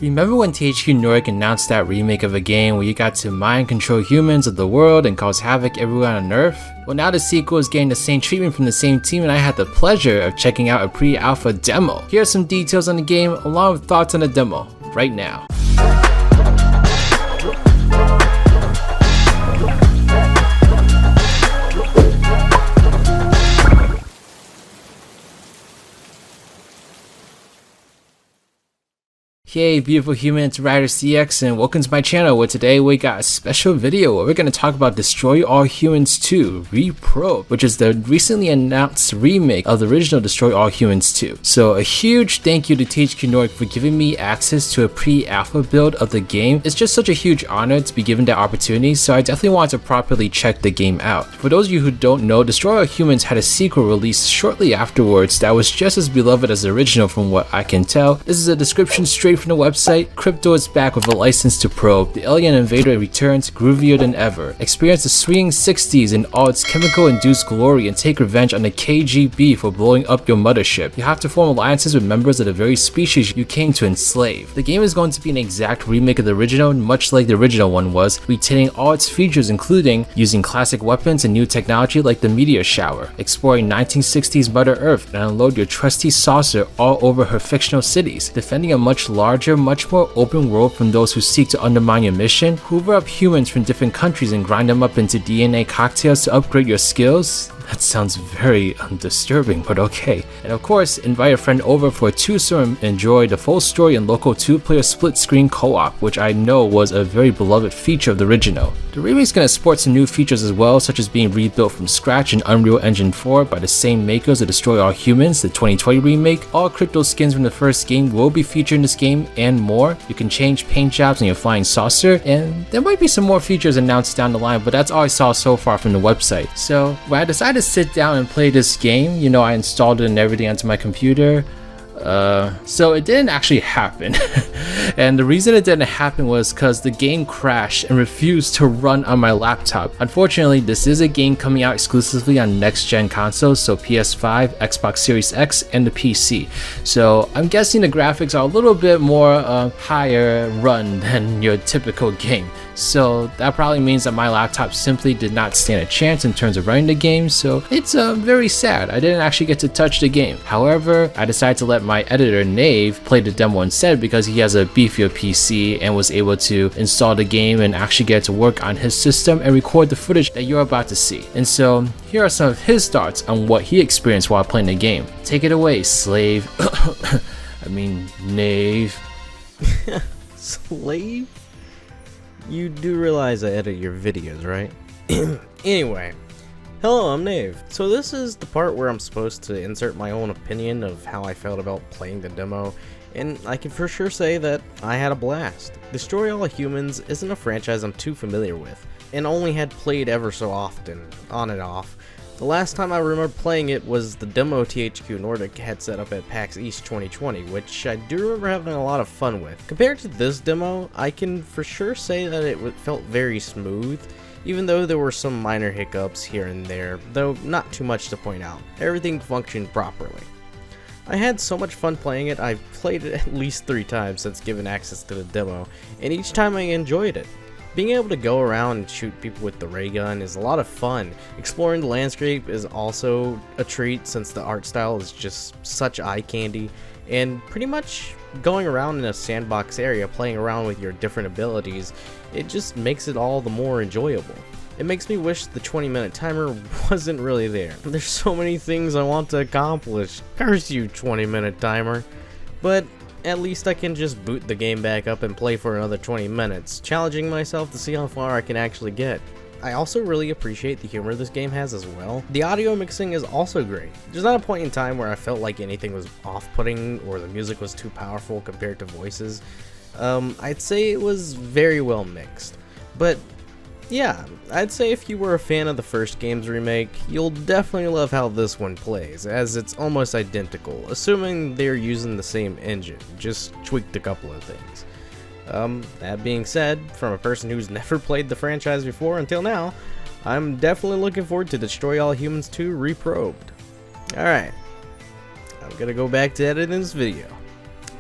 Remember when THQ Nordic announced that remake of a game where you got to mind control humans of the world and cause havoc everywhere on Earth? Well, now the sequel is getting the same treatment from the same team, and I had the pleasure of checking out a pre-alpha demo. Here are some details on the game along with thoughts on the demo right now. Hey beautiful humans, RidersDX, and welcome to my channel, where today we got a special video where we're going to talk about Destory All Humans 2 Reprobed, which is the recently announced remake of the original Destory All Humans 2. So a huge thank you to THQ Nordic for giving me access to a pre-alpha build of the game. It's just such a huge honor to be given that opportunity, so I definitely want to properly check the game out. For those of you who don't know, Destory All Humans had a sequel released shortly afterwards that was just as beloved as the original from what I can tell. This is a description straight from the website. Crypto is back with a license to probe. The alien invader returns groovier than ever. Experience the swinging 60s in all its chemical-induced glory and take revenge on the KGB for blowing up your mothership. You have to form alliances with members of the very species you came to enslave. The game is going to be an exact remake of the original, much like the original one was, retaining all its features, including using classic weapons and new technology like the meteor shower, exploring 1960s Mother Earth and unload your trusty saucer all over her fictional cities, defending a much larger, much more open world from those who seek to undermine your mission, hoover up humans from different countries and grind them up into DNA cocktails to upgrade your skills. That sounds very disturbing, but okay. And of course, invite a friend over for a twosome and enjoy the full story and local 2-player split-screen co-op, which I know was a very beloved feature of the original. The remake is going to sport some new features as well, such as being rebuilt from scratch in Unreal Engine 4 by the same makers of Destory All Humans, the 2020 remake. All crypto skins from the first game will be featured in this game and more. You can change paint jobs on your flying saucer, and there might be some more features announced down the line, but that's all I saw so far from the website. So when I decided to sit down and play this game, you know, I installed it and everything onto my computer. So it didn't actually happen. And the reason it didn't happen was because the game crashed and refused to run on my laptop. Unfortunately, this is a game coming out exclusively on next-gen consoles, so PS5, Xbox Series X, and the PC. So I'm guessing the graphics are a little bit more higher run than your typical game. So that probably means that my laptop simply did not stand a chance in terms of running the game, so it's very sad. I didn't actually get to touch the game. However, I decided to let my editor Knave play the demo instead because he has a beefier PC and was able to install the game and actually get to work on his system and record the footage that you're about to see. And so here are some of his thoughts on what he experienced while playing the game. Take it away, slave. I mean, Knave. Slave? You do realize I edit your videos, right? Anyway, hello, I'm Knave. So this is the part where I'm supposed to insert my own opinion of how I felt about playing the demo, and I can for sure say that I had a blast. Destory All Humans isn't a franchise I'm too familiar with, and only had played ever so often, on and off. The last time I remember playing it was the demo THQ Nordic had set up at PAX East 2020, which I do remember having a lot of fun with. Compared to this demo, I can for sure say that it felt very smooth, even though there were some minor hiccups here and there, though not too much to point out. Everything functioned properly. I had so much fun playing it. I've played it at least 3 times since given access to the demo, and each time I enjoyed it. Being able to go around and shoot people with the ray gun is a lot of fun. Exploring the landscape is also a treat since the art style is just such eye candy, and pretty much going around in a sandbox area playing around with your different abilities, it just makes it all the more enjoyable. It makes me wish the 20-minute timer wasn't really there. There's so many things I want to accomplish. Curse you, 20-minute timer. But at least I can just boot the game back up and play for another 20 minutes, challenging myself to see how far I can actually get. I also really appreciate the humor this game has as well. The audio mixing is also great. There's not a point in time where I felt like anything was off-putting or the music was too powerful compared to voices. I'd say it was very well mixed. But yeah, I'd say if you were a fan of the first game's remake, you'll definitely love how this one plays, as it's almost identical, assuming they're using the same engine, just tweaked a couple of things. That being said, from a person who's never played the franchise before until now, I'm definitely looking forward to Destory All Humans 2 Reprobed. Alright, I'm gonna go back to editing this video.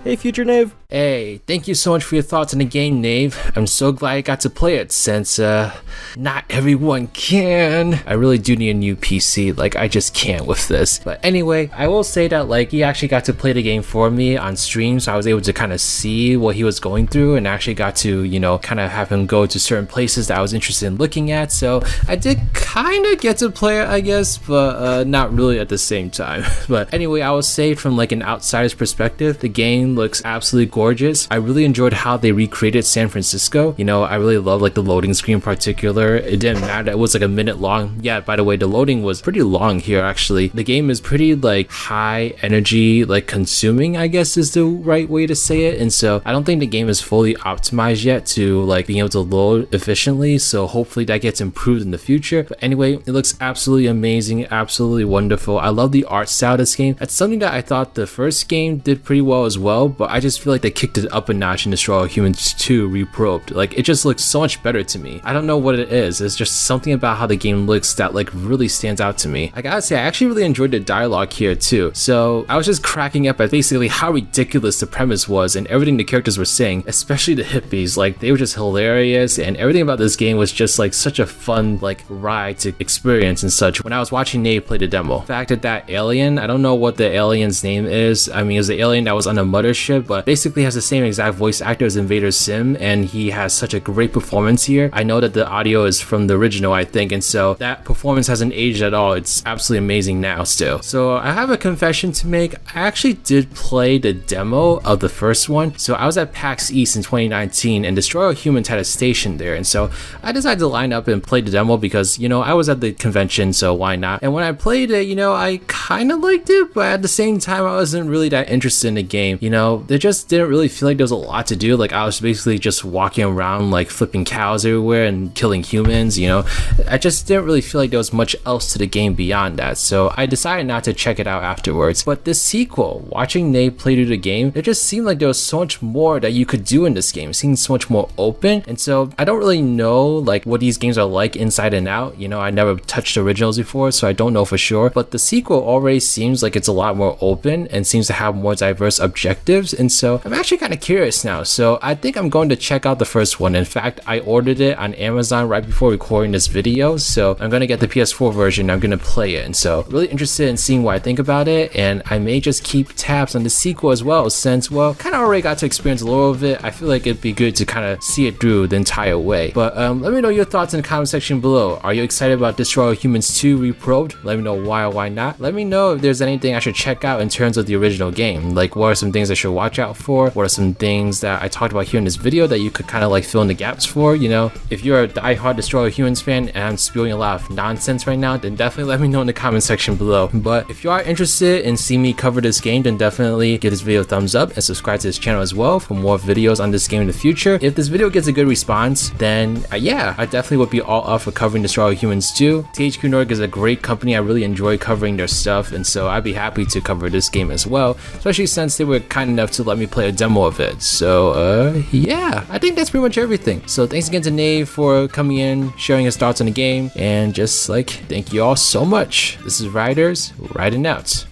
Hey, future Knave. Hey, thank you so much for your thoughts on the game, Knave. I'm so glad I got to play it since, not everyone can. I really do need a new PC, like, I just can't with this. But anyway, I will say that, like, he actually got to play the game for me on stream, so I was able to kind of see what he was going through and actually got to, you know, kind of have him go to certain places that I was interested in looking at. So I did kind of get to play it, I guess, but not really at the same time. But anyway, I will say from like an outsider's perspective, the game looks absolutely gorgeous. I really enjoyed how they recreated San Francisco. You know, I really love like the loading screen in particular. It didn't matter, it was like a minute long. Yeah, by the way, the loading was pretty long here actually. The game is pretty like high energy, like consuming, I guess is the right way to say it. And so I don't think the game is fully optimized yet to like being able to load efficiently. So hopefully that gets improved in the future. But anyway, it looks absolutely amazing, absolutely wonderful. I love the art style of this game. That's something that I thought the first game did pretty well as well, but I just feel like they kicked it up a notch in Destory All Humans 2 Reprobed. Like, it just looks so much better to me. I don't know what it is. It's just something about how the game looks that like really stands out to me. I gotta say, I actually really enjoyed the dialogue here too. So I was just cracking up at basically how ridiculous the premise was and everything the characters were saying, especially the hippies. Like, they were just hilarious, and everything about this game was just like such a fun like ride to experience and such. When I was watching Knave play the demo, the fact that alien, I don't know what the alien's name is. I mean, it was the alien that was on the mothership, but basically has the same exact voice actor as Invader Sim, and he has such a great performance here. I know that the audio is from the original, I think, and so that performance hasn't aged at all. It's absolutely amazing now still. So I have a confession to make. I actually did play the demo of the first one. So I was at PAX East in 2019, and Destory All Humans had a station there, and so I decided to line up and play the demo because, you know, I was at the convention, so why not? And when I played it, you know, I kind of liked it, but at the same time, I wasn't really that interested in the game. You know, there just didn't really feel like there was a lot to do. Like, I was basically just walking around, like flipping cows everywhere and killing humans, you know. I just didn't really feel like there was much else to the game beyond that, so I decided not to check it out afterwards. But this sequel, watching Knave play through the game, it just seemed like there was so much more that you could do in this game. It seemed so much more open, and so I don't really know like what these games are like inside and out. You know, I never touched originals before, so I don't know for sure, but the sequel already seems like it's a lot more open and seems to have more diverse objectives, and so I'm actually kind of curious now. So I think I'm going to check out the first one. In fact, I ordered it on Amazon right before recording this video, so I'm going to get the PS4 version. I'm going to play it, and so really interested in seeing what I think about it, and I may just keep tabs on the sequel as well, since, well, kind of already got to experience a little of it. I feel like it'd be good to kind of see it through the entire way. But let me know your thoughts in the comment section below. Are you excited about Destory All Humans 2 Reprobed? Let me know why or why not. Let me know if there's anything I should check out in terms of the original game. Like, what are some things I should watch out for? What are some things that I talked about here in this video that you could kind of like fill in the gaps for? You know, if you're a diehard Destory All Humans fan and I'm spewing a lot of nonsense right now, then definitely let me know in the comment section below. But if you are interested in seeing me cover this game, then definitely give this video a thumbs up and subscribe to this channel as well for more videos on this game in the future. If this video gets a good response, then yeah, I definitely would be all up for covering Destory All Humans 2. THQ Nordic is a great company. I really enjoy covering their stuff, and so I'd be happy to cover this game as well, especially since they were kind enough to let me play a demo of it. So yeah, I think that's pretty much everything. So thanks again to Knave for coming in, sharing his thoughts on the game, and just like thank you all so much. This is Riders, riding out.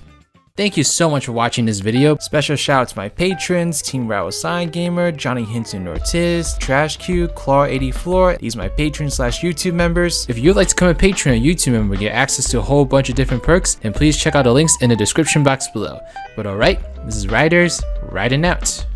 Thank you so much for watching this video. Special shout out to my patrons, Team Rattle Sign Gamer, Johnny Hinton Ortiz, Trash Q, Claw84. These are my patrons / YouTube members. If you'd like to become a patron or YouTube member and get access to a whole bunch of different perks, then please check out the links in the description box below. But alright, this is Riders, riding out.